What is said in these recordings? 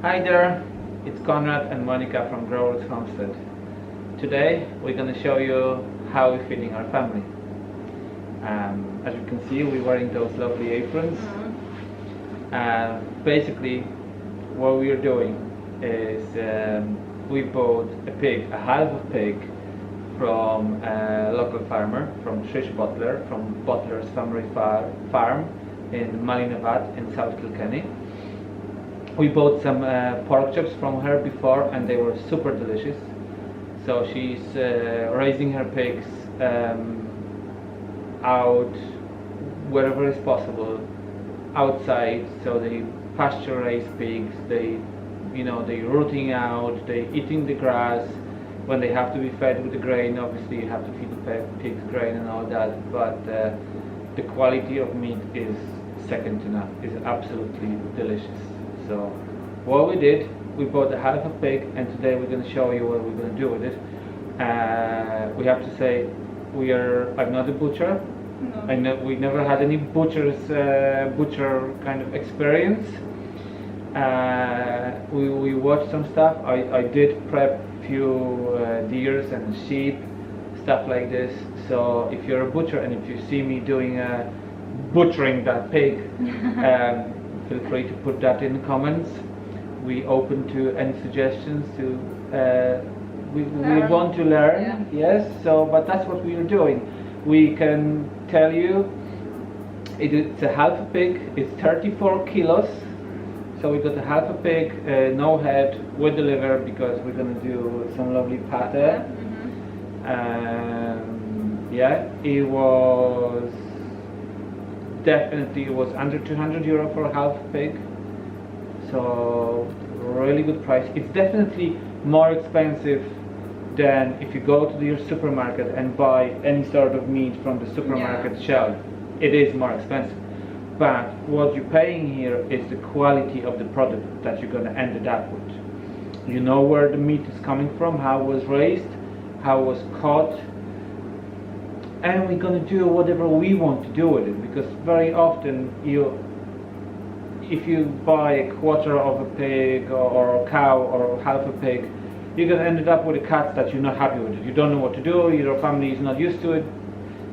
Hi there, it's Konrad and Monika from Growers Homestead. Today we're going to show you how we're feeding our family. As you can see, we're wearing those lovely aprons. Basically what we're doing is we bought a half a pig from a local farmer, from Trish Butler, from Butler's Family Farm in Malinovat in South Kilkenny. We bought some pork chops from her before and they were super delicious. So she's raising her pigs out wherever is possible, outside. So they pasture raised pigs, they rooting out, they eating the grass. When they have to be fed with the grain, obviously you have to feed the pigs grain and all that, but the quality of meat is second to none. It's absolutely delicious. So what we did, we bought a half a pig, and today we're going to show you what we're going to do with it. We have to say, I'm not a butcher. No. We never had any butcher kind of experience. We watched some stuff. I did prep few deers and sheep, stuff like this. So if you're a butcher and if you see me doing butchering that pig, feel free to put that in the comments. We open to any suggestions. We want to learn. Yeah. Yes. So, but that's what we are doing. We can tell you it's a half a pig. It's 34 kilos. So we got a half a pig, no head, with the liver, because we're gonna do some lovely pate. It was definitely under 200 euro for a half pig. So really good price. It's definitely more expensive than if you go to your supermarket and buy any sort of meat from the supermarket shelf. It is more expensive. But what you're paying here is the quality of the product that you're going to end up with. You know where the meat is coming from, how it was raised, how it was caught, and we're going to do whatever we want to do with it, because very often if you buy a quarter of a pig or a cow or half a pig, you're going to end up with a cat that you're not happy with it. You don't know what to do, your family is not used to it,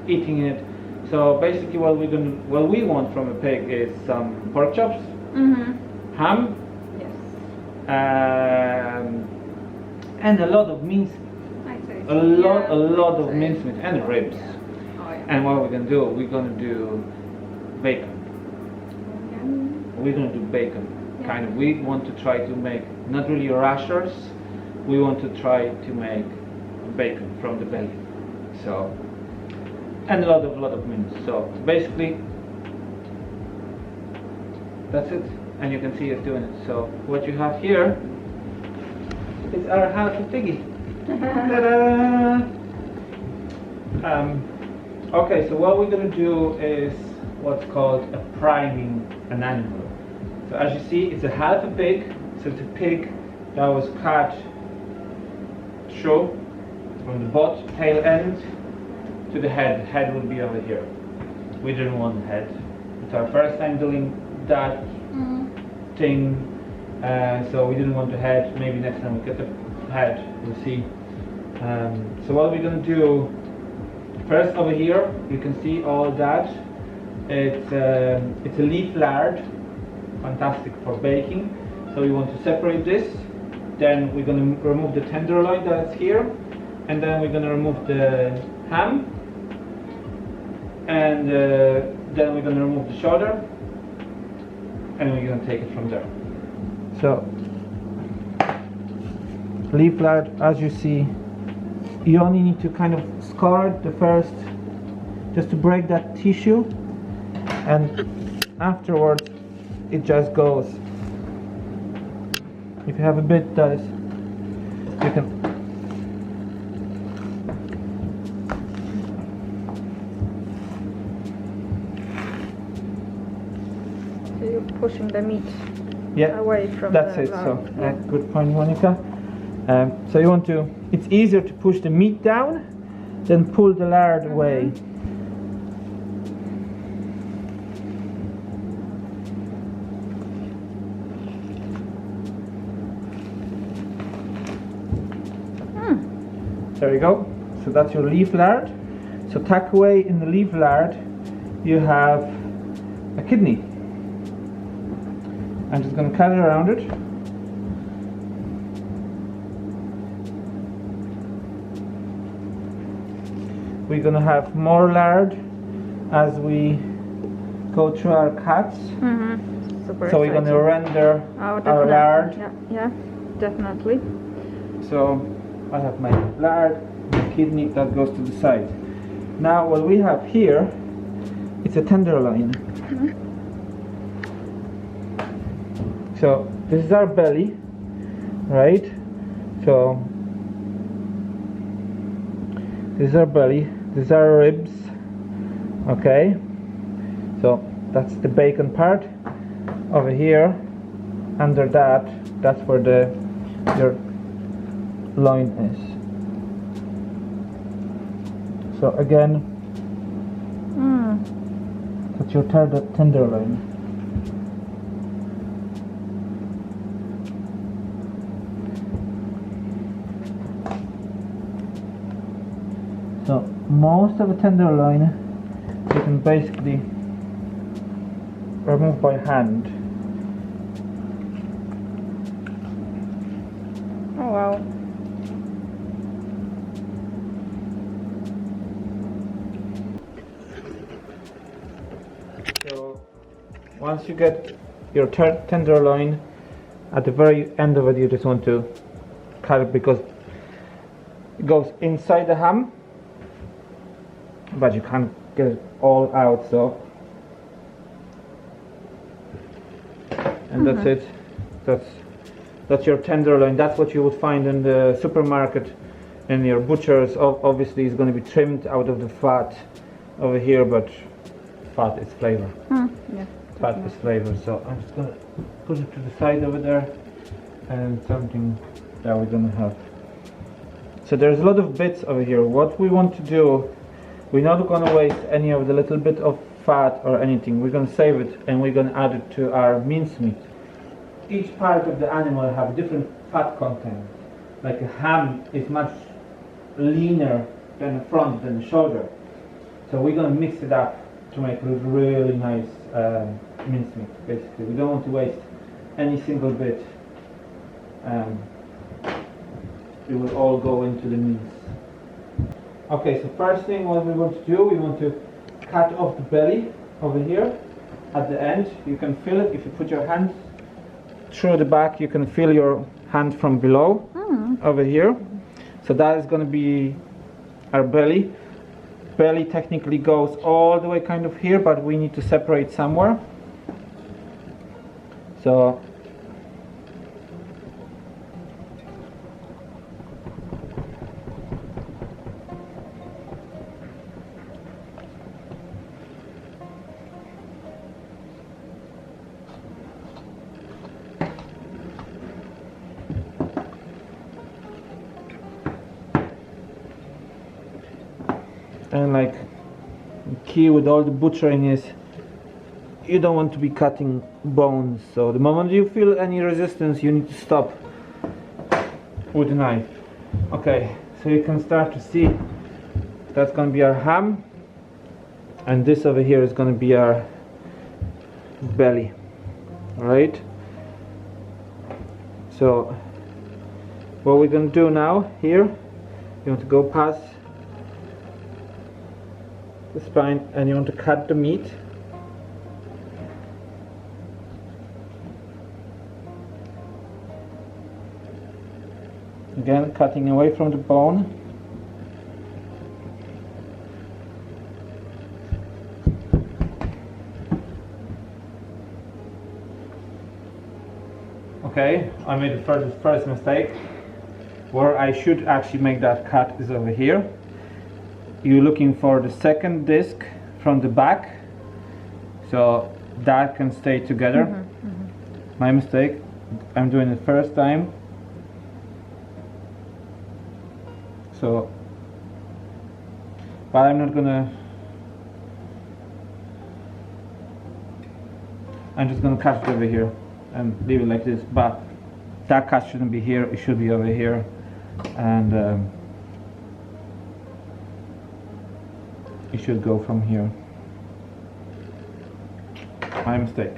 eating it. So basically what we want from a pig is some pork chops, ham, and a lot of mincemeat. A lot of mincemeat and ribs. And what we're going to do, we're going to do bacon. We're going to do bacon. Kind of, we want to try to make, not really rashers, we want to try to make bacon from the belly. So, and a lot of mince. So basically, that's it. And you can see us doing it. So what you have here is our half a piggy. Ta-da! Okay, so what we're going to do is what's called a priming an animal. So as you see, it's a half a pig. So it's a pig that was cut through from the butt, tail end, to the head. Head would be over here. We didn't want head. It's our first time doing that thing, so we didn't want the head. Maybe next time we get the head, we'll see. So what we're going to do, first over here, you can see all that. It's a leaf lard, fantastic for baking. So we want to separate this. Then we're going to remove the tenderloin that's here, and then we're going to remove the ham, and then we're going to remove the shoulder, and we're going to take it from there. So leaf lard, as you see, you only need to kind of score it the first, just to break that tissue, and afterwards it just goes. If you have a bit that is, you can pushing the meat away from that's the it. lard. So good point, Monika. So you want to, it's easier to push the meat down than pull the lard away. There you go. So that's your leaf lard. So tuck away in the leaf lard you have a kidney. I'm just going to cut it around it. We're going to have more lard as we go through our cuts. Super so we're going to render our lard. Yeah, definitely. So I have my lard, my kidney, that goes to the side. Now what we have here, it's a tenderloin. So this is our belly, right? So this is our belly, this is our ribs, okay? So that's the bacon part. Over here, under that, that's where your loin is. So again, that's your tenderloin. So most of the tenderloin you can basically remove by hand. Oh wow. So once you get your tenderloin, at the very end of it you just want to cut it because it goes inside the ham, but you can't get it all out, so and that's it. That's your tenderloin. That's what you would find in the supermarket, in your butchers. Obviously it's going to be trimmed out of the fat over here, but fat is flavor. Yeah, Fat is flavor. So I'm just going to put it to the side over there, and something that we're going to have. So there's a lot of bits over here. What we want to do, we're not going to waste any of the little bit of fat or anything. We're going to save it and we're going to add it to our mincemeat. Each part of the animal have different fat content. Like a ham is much leaner than the front, than the shoulder. So we're going to mix it up to make a really nice mincemeat. Basically, we don't want to waste any single bit. It will all go into the mince. Okay, so first thing what we want to do, we want to cut off the belly over here at the end. You can feel it if you put your hand through the back. You can feel your hand from below over here. So that is going to be our belly. Belly technically goes all the way kind of here, but we need to separate somewhere. So and like the key with all the butchering is you don't want to be cutting bones, so the moment you feel any resistance you need to stop with the knife. Okay, so you can start to see that's going to be our ham, and this over here is going to be our belly. Alright, so what we're going to do now here, you want to go past the spine and you want to cut the meat. Again, cutting away from the bone. Okay, I made the first mistake. Where I should actually make that cut is over here. You're looking for the second disc from the back, so that can stay together. My mistake. I'm doing it first time. So, but I'm not gonna. I'm just gonna cut it over here and leave it like this. But that cut shouldn't be here. It should be over here, and it should go from here. My mistake.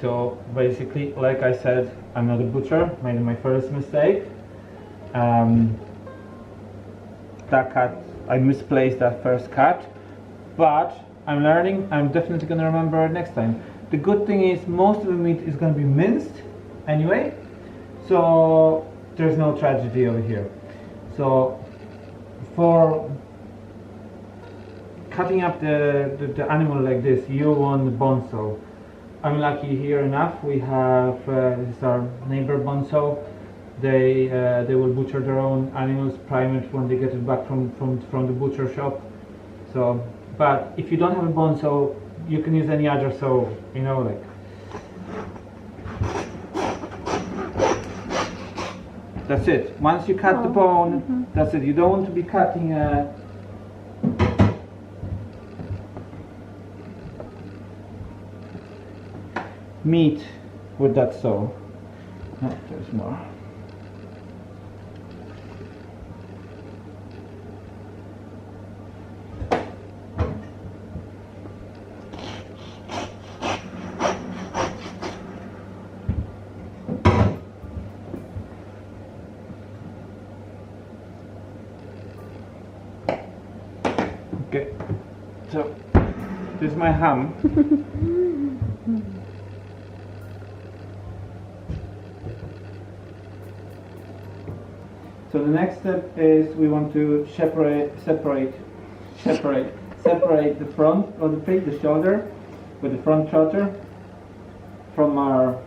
So basically, like I said, I'm not a butcher, made my first mistake. That cut, I misplaced that first cut, but I'm learning. I'm definitely gonna remember it next time. The good thing is most of the meat is gonna be minced anyway, so there's no tragedy over here. So for cutting up the animal like this, you want the bone saw. I'm lucky here enough. We have this is our neighbor Bonso. They will butcher their own animals, prime it when they get it back from the butcher shop. So, but if you don't have a bone saw, you can use any other saw. You know, like. That's it. Once you cut the bone, that's it. You don't want to be cutting meat with that saw. Oh, there's more. Okay, so this is my ham. So the next step is we want to separate the front of the pig, the shoulder, with the front trotter from our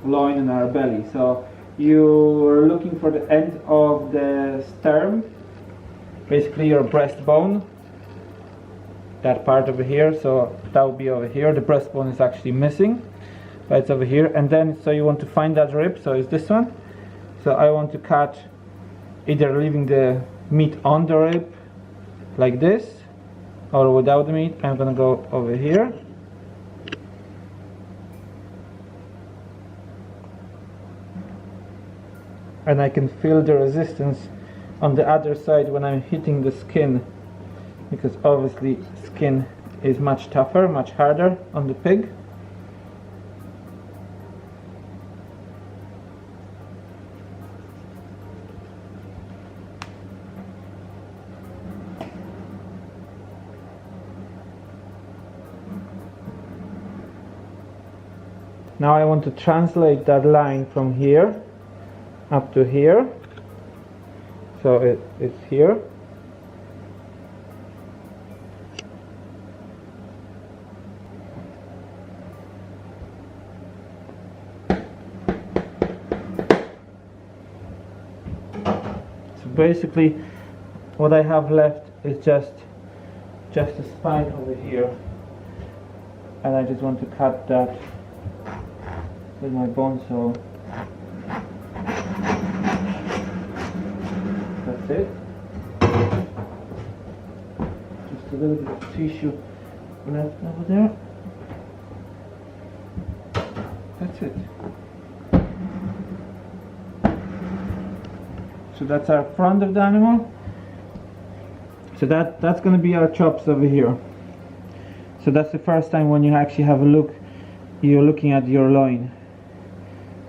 loin and our belly. So you're looking for the end of the sternum, basically your breastbone, that part over here. So that will be over here. The breastbone is actually missing, but it's over here. And then so you want to find that rib. So it's this one. So I want to cut, either leaving the meat on the rib like this, or without the meat. I'm gonna go over here. And I can feel the resistance on the other side when I'm hitting the skin, because obviously skin is much tougher, much harder on the pig. Now I want to translate that line from here up to here. So it's here. So basically what I have left is just a spine over here, and I just want to cut that with my bone saw. That's it. Just a little bit of tissue left over there. That's it. So that's our front of the animal. So that's going to be our chops over here. So that's the first time when you actually have a look, you're looking at your loin.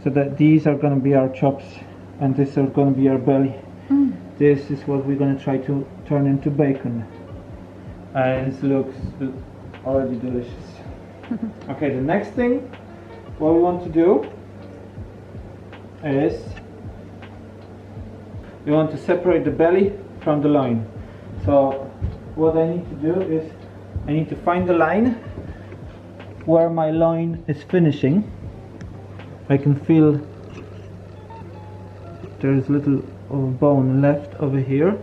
So that these are going to be our chops, and this is going to be our belly. This is what we're going to try to turn into bacon, and it looks already delicious. Okay, the next thing what we want to do is we want to separate the belly from the loin. So what I need to do is I need to find the line where my loin is finishing. I can feel there's little of bone left over here,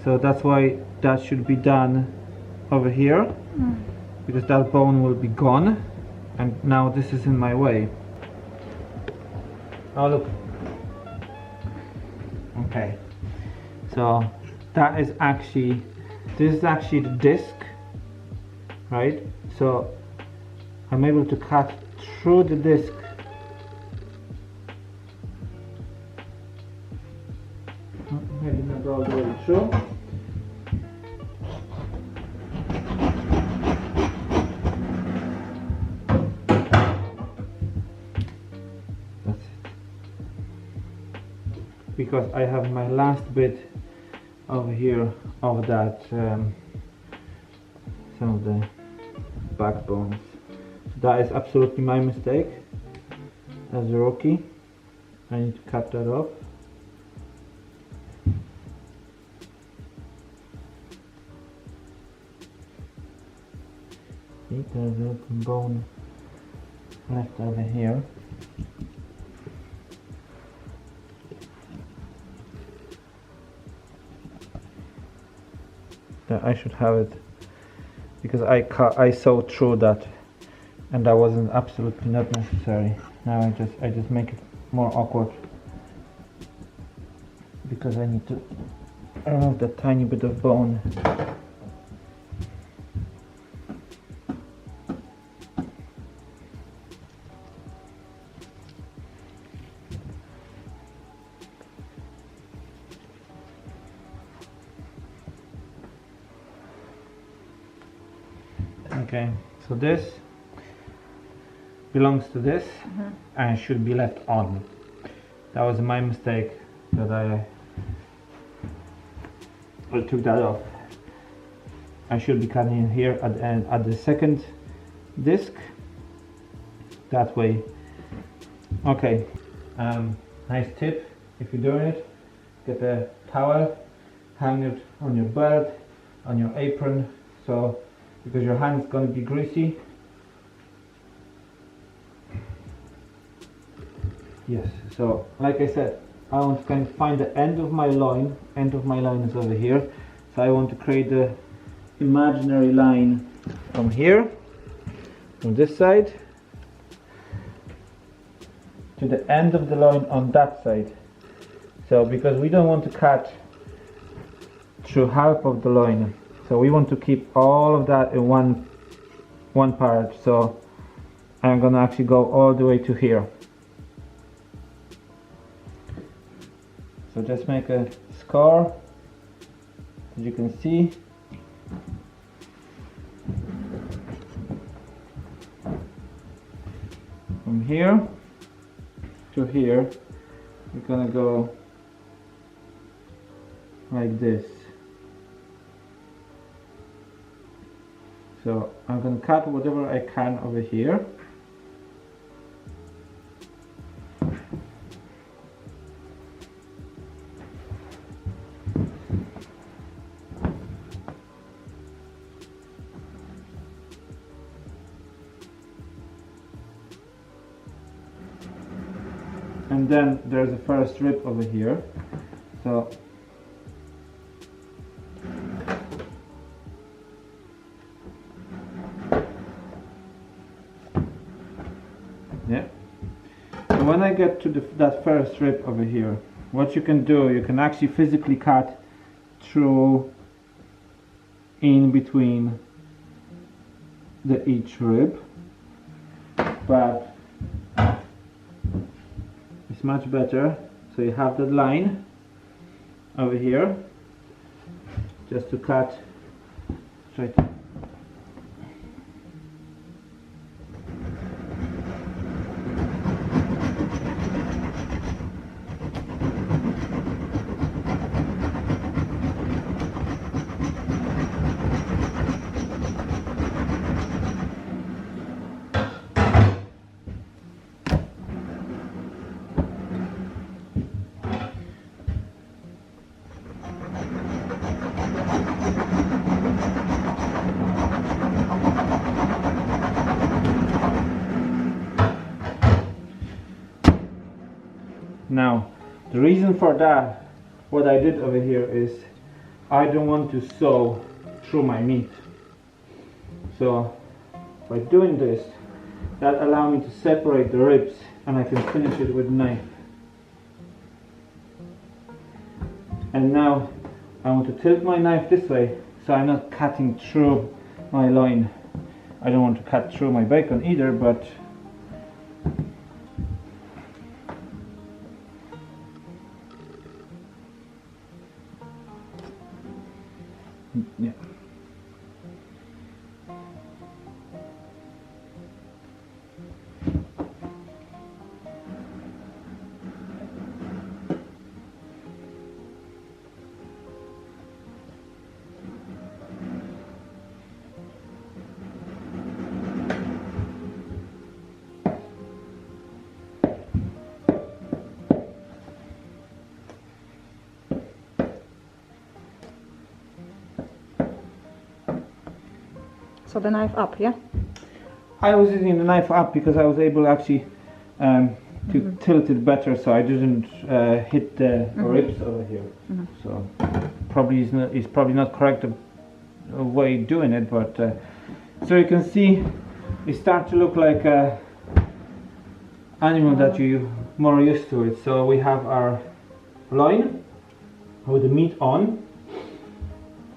so that's why that should be done over here, because that bone will be gone, and now this is in my way. Oh look. Okay, so that is actually, this is actually the disc, right? So I'm able to cut through the disc go all the way through. That's it. Because I have my last bit over here of that, some of the backbones. That is absolutely my mistake as a rookie. I need to cut that off. See, there's a little bone left over here. That I should have it because I saw through that, and that wasn't absolutely not necessary. Now I just make it more awkward because I need to remove that tiny bit of bone. Okay, so this belongs to this and should be left on. That was my mistake that I took that off. I should be cutting in here at the end, at the second disc, that way. Okay, nice tip if you're doing it: get a towel, hang it on your belt, on your apron, so because your hand's going to be greasy. Yes, so like I said, I want to kind of find the end of my loin. End of my line is over here, so I want to create the imaginary line from here, from this side to the end of the loin on that side. So because we don't want to cut through half of the loin, so we want to keep all of that in one part. So I'm gonna actually go all the way to here. So just make a scar, as you can see. From here to here, we're gonna go like this. So I'm going to cut whatever I can over here. And then there's a first strip over here. So yeah. So when I get to that first strip over here, what you can do, you can actually physically cut through in between each rib, but it's much better. So you have that line over here, just to cut straight. Now, the reason for that, what I did over here is I don't want to sew through my meat. So by doing this, that allows me to separate the ribs, and I can finish it with a knife. And now I want to tilt my knife this way, so I'm not cutting through my loin. I don't want to cut through my bacon either, but So the knife up, yeah? I was using the knife up because I was able actually to tilt it better, so I didn't hit the ribs over here. So probably is probably not correct way doing it, but so you can see it start to look like a animal that you more used to it. So we have our loin with the meat on,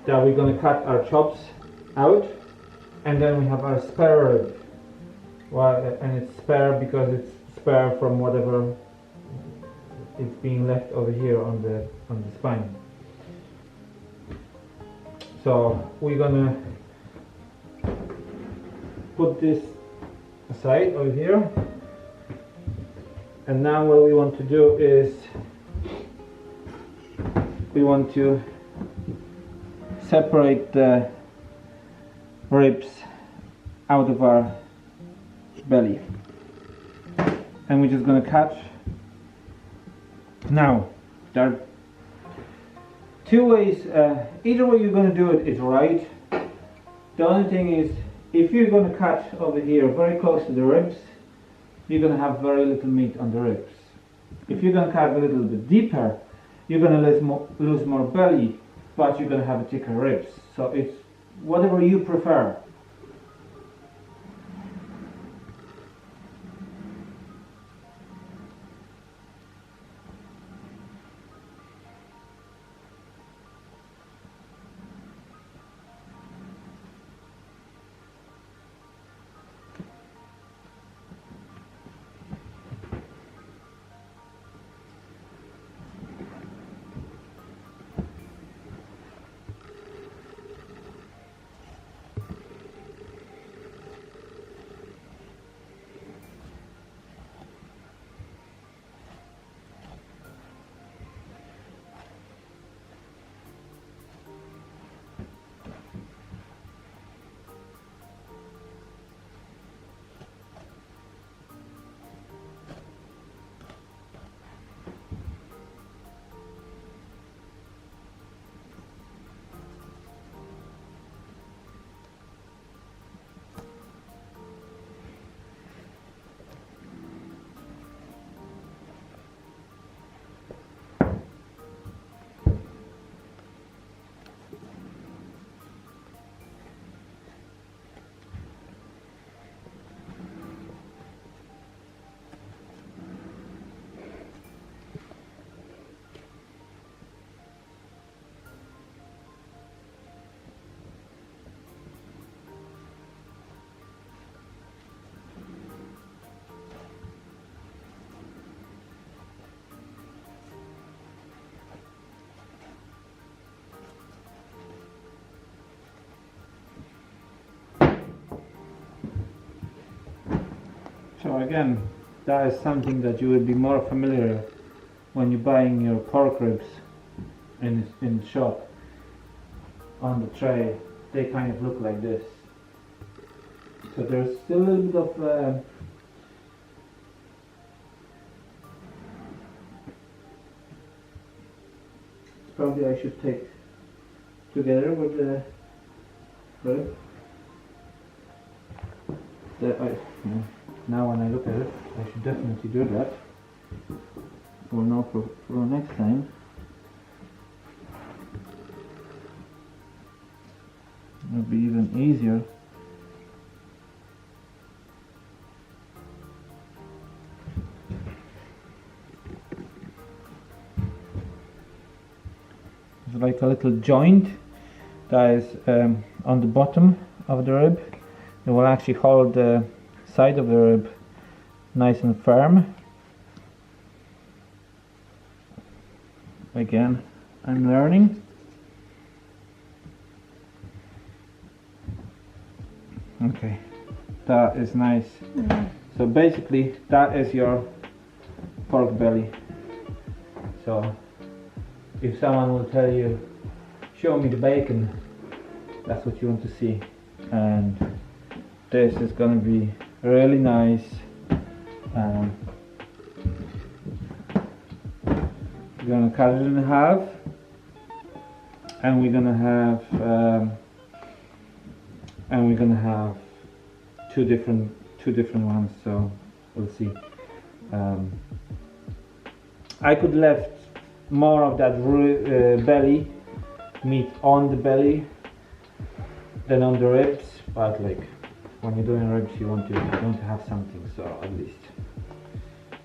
that we're going to cut our chops out, and then we have our spare rib. And it's spare because it's spare from whatever is being left over here on the spine. So we're gonna put this aside over here, and now what we want to do is we want to separate the ribs out of our belly, and we're just going to cut. Now there are two ways, either way you're going to do it is right. The only thing is, if you're going to cut over here very close to the ribs, you're going to have very little meat on the ribs. If you're going to cut a little bit deeper, you're going to lose more belly, but you're going to have thicker ribs. So it's whatever you prefer. So again, that is something that you will be more familiar when you're buying your pork ribs in the shop. On the tray, they kind of look like this. So there's still a little bit of probably I should take together with the rib. Now when I look at it, I should definitely do that. Or no, for next time. It'll be even easier. It's like a little joint that is on the bottom of the rib. It will actually hold the side of the rib nice and firm. Again, I'm learning. Okay, that is nice. So basically that is your pork belly. So if someone will tell you, show me the bacon, that's what you want to see. And this is going to be really nice. We're going to cut it in half, and we're going to have and we're gonna have two different ones, so we'll see. I could left more of that belly meat on the belly than on the ribs, but like when you're doing ribs you want to have something, so at least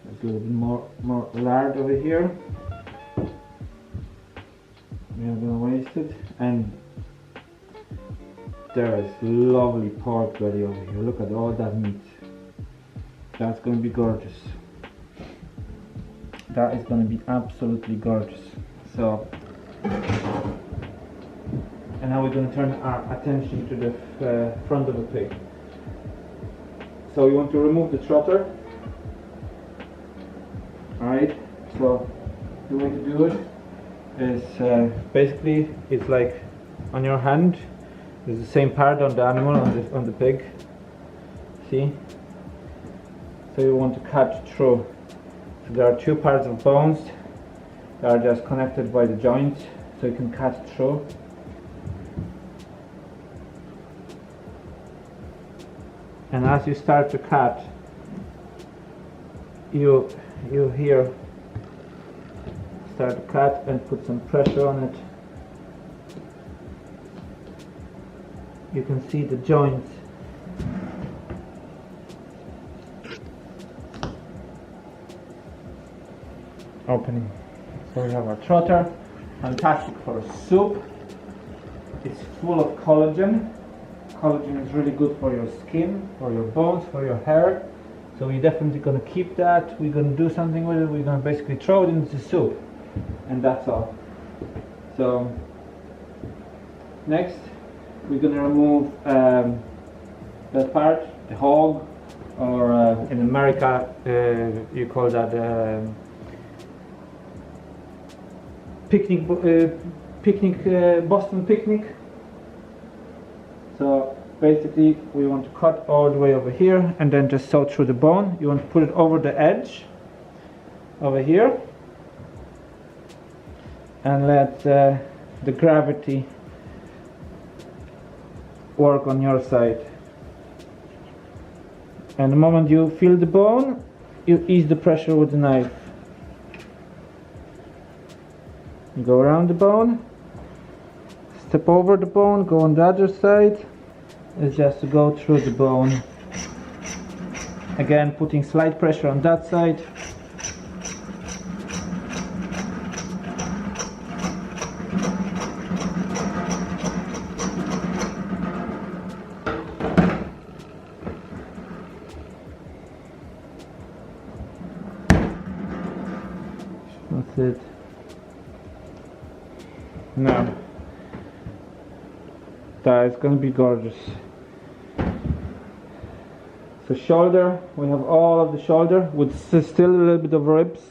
there's a little bit more lard over here. We are gonna waste it, and there is lovely pork belly over here. Look at all that meat. That's gonna be gorgeous. That is gonna be absolutely gorgeous. So, and now we're gonna turn our attention to the front of the pig. So we want to remove the trotter. Alright, so the way to do it is basically it's like on your hand. There's the same part on the animal, on the pig. See? So you want to cut through. So there are two parts of bones that are just connected by the joints, so you can cut through. And as you start to cut, you here start to cut and put some pressure on it. You can see the joints opening. So we have our trotter, fantastic for a soup. It's full of collagen. Collagen is really good for your skin, for your bones, for your hair. So we're definitely going to keep that. We're going to do something with it. We're going to basically throw it into the soup, and that's all. So next we're going to remove that part, the hog, or in America you call that Boston picnic. So basically we want to cut all the way over here and then just sew through the bone. You want to put it over the edge over here and let the gravity work on your side. And the moment you feel the bone, you ease the pressure with the knife. You go around the bone, step over the bone, go on the other side. It's just to go through the bone. Again, putting slight pressure on that side. That's it. Now, that is going to be gorgeous. So shoulder, we have all of the shoulder with still a little bit of ribs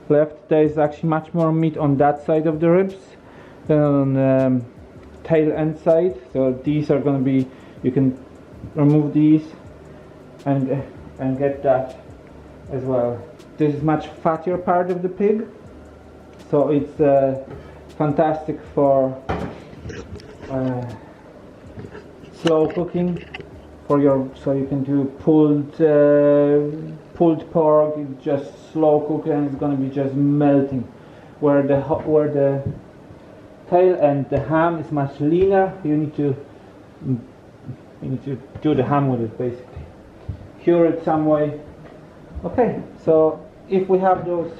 left. There is actually much more meat on that side of the ribs than on the tail end side. So these are going to be, you can remove these and get that as well. This is much fattier part of the pig, so it's fantastic for slow cooking for your, so you can do pulled pork. It's just slow cook and it's going to be just melting. Where the tail and the ham is much leaner, you need to do the ham with it, basically cure it some way. Okay, so if we have those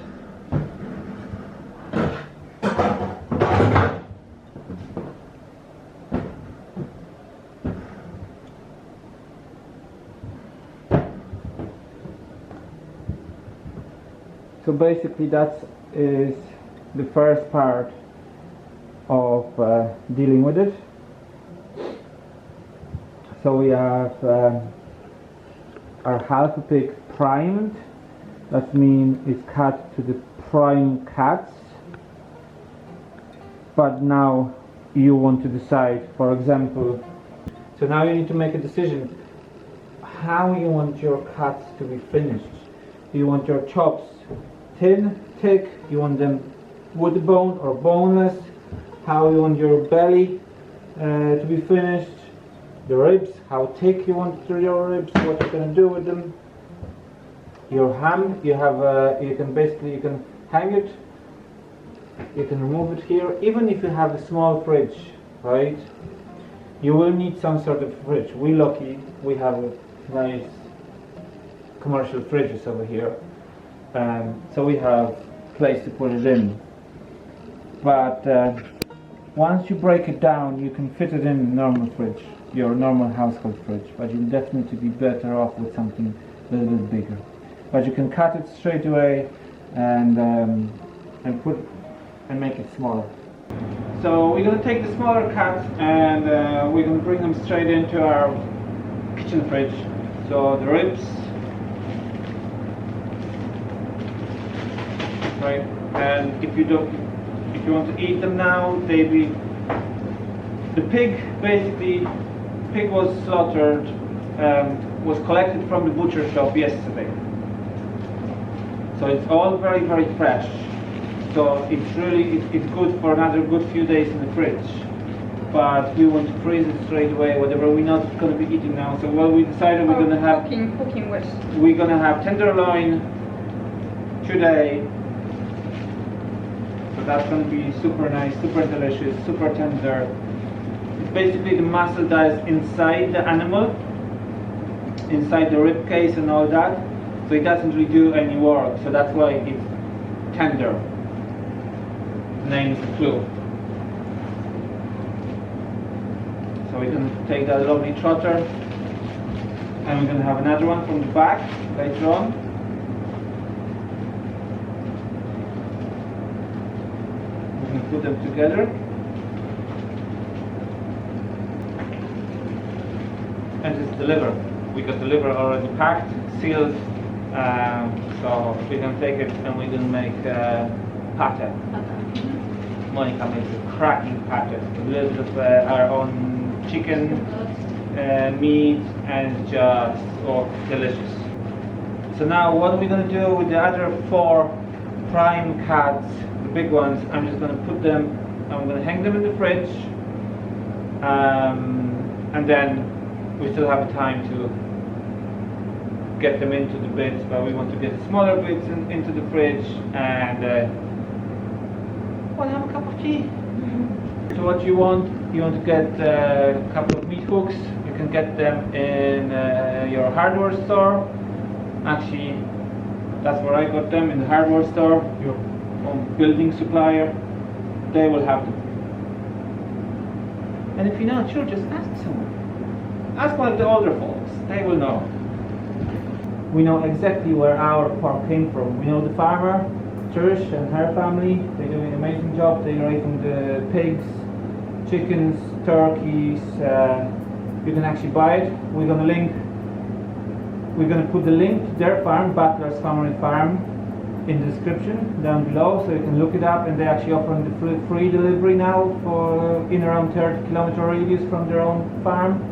so basically that is the first part of dealing with it. So we have our half a pig primed. That means it's cut to the prime cuts. But now you want to decide, for example, so now you need to make a decision how you want your cuts to be finished. Do you want your chops thin, thick? You want them with the bone or boneless? How you want your belly to be finished? the ribs, how thick you want your ribs, what you're going to do with them. Your ham, you can hang it, you can remove it here. Even if you have a small fridge, right, you will need some sort of fridge. We're lucky, we have a nice commercial fridges over here, so we have place to put it in. But once you break it down, you can fit it in a normal fridge, your normal household fridge, but you'll definitely be better off with something a little bit bigger. But you can cut it straight away and make it smaller. So we're going to take the smaller cuts and we're going to bring them straight into our kitchen fridge. So the ribs, right? And if you want to eat them now, the pig was slaughtered, was collected from the butcher shop yesterday. So it's all very, very fresh. So it's good for another good few days in the fridge. But we want to freeze it straight away, whatever we're not going to be eating now. So what we decided we're going to have cooking with. We're going to have tenderloin today. So that's going to be super nice, super delicious, super tender. It's basically the muscle that is inside the animal, inside the rib case and all that. So it doesn't really do any work. So that's why it's tender. The name is a clue. So we're going to take that lovely trotter, and we're going to have another one from the back later on. We're going to put them together. And it's the liver. We got the liver already packed, sealed. So we're going to take it and we're going to make pate. Monika makes a cracking pate. A little bit of our own chicken, meat, and just delicious. So now what are we going to do with the other 4 prime cuts, the big ones? I'm just going to put them, I'm going to hang them in the fridge, and then we still have time to get them into the bits, but we want to get the smaller bits into the fridge and want to have a cup of tea. So what you want to get a couple of meat hooks. You can get them in your hardware store. Actually, that's where I got them, in the hardware store, your own building supplier. They will have them. And if you're not sure, just ask someone. Ask one of the older folks, they will know. We know exactly where our pork came from. We know the farmer, Trish and her family. They're doing an amazing job. They're raising the pigs, chickens, turkeys. You can actually buy it. We're going to put the link to their farm, Butler's Family Farm, in the description down below, so you can look it up. And they're actually offering the free delivery now for in around 30-kilometer radius from their own farm.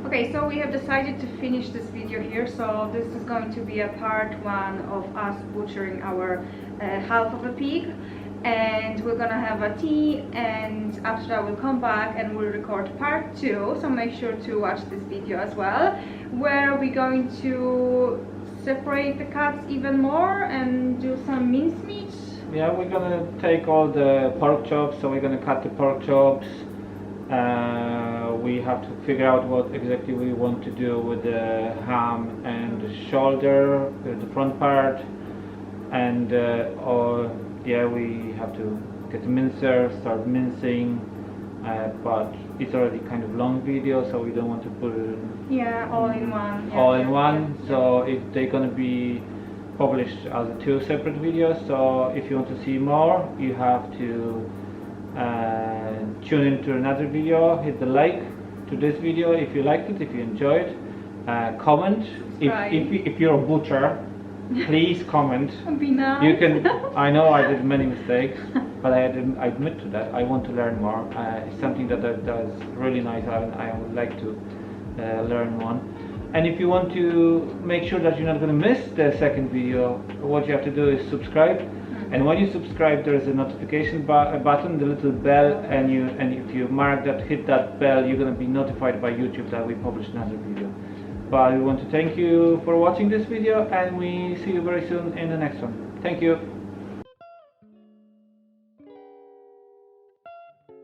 Okay, so we have decided to finish this video here. So this is going to be a part 1 of us butchering our half of a pig, and we're gonna have a tea, and after that we'll come back and we'll record part 2. So make sure to watch this video as well, where we're going to separate the cuts even more and do some mincemeat. Yeah, we're gonna take all the pork chops, so we're gonna cut the pork chops. We have to figure out what exactly we want to do with the ham and the shoulder, the front part. and or yeah, we have to get the mincer, start mincing, but it's already kind of long video, so we don't want to put it Yeah, all in one. Yeah, all in yeah, one. yeah. So if they're gonna be published as two separate videos, so if you want to see more, you have to tune into another video, hit the like to this video if you liked it, if you enjoyed, comment. If you're a butcher, please comment. Be nice. You can. I know I did many mistakes, but I admit to that. I want to learn more. It's something that is really nice. I would like to learn one. And if you want to make sure that you're not going to miss the second video, what you have to do is subscribe. And when you subscribe, there is a notification button, the little bell, and if you mark that, hit that bell, you're going to be notified by YouTube that we publish another video. But we want to thank you for watching this video, and we see you very soon in the next one. Thank you.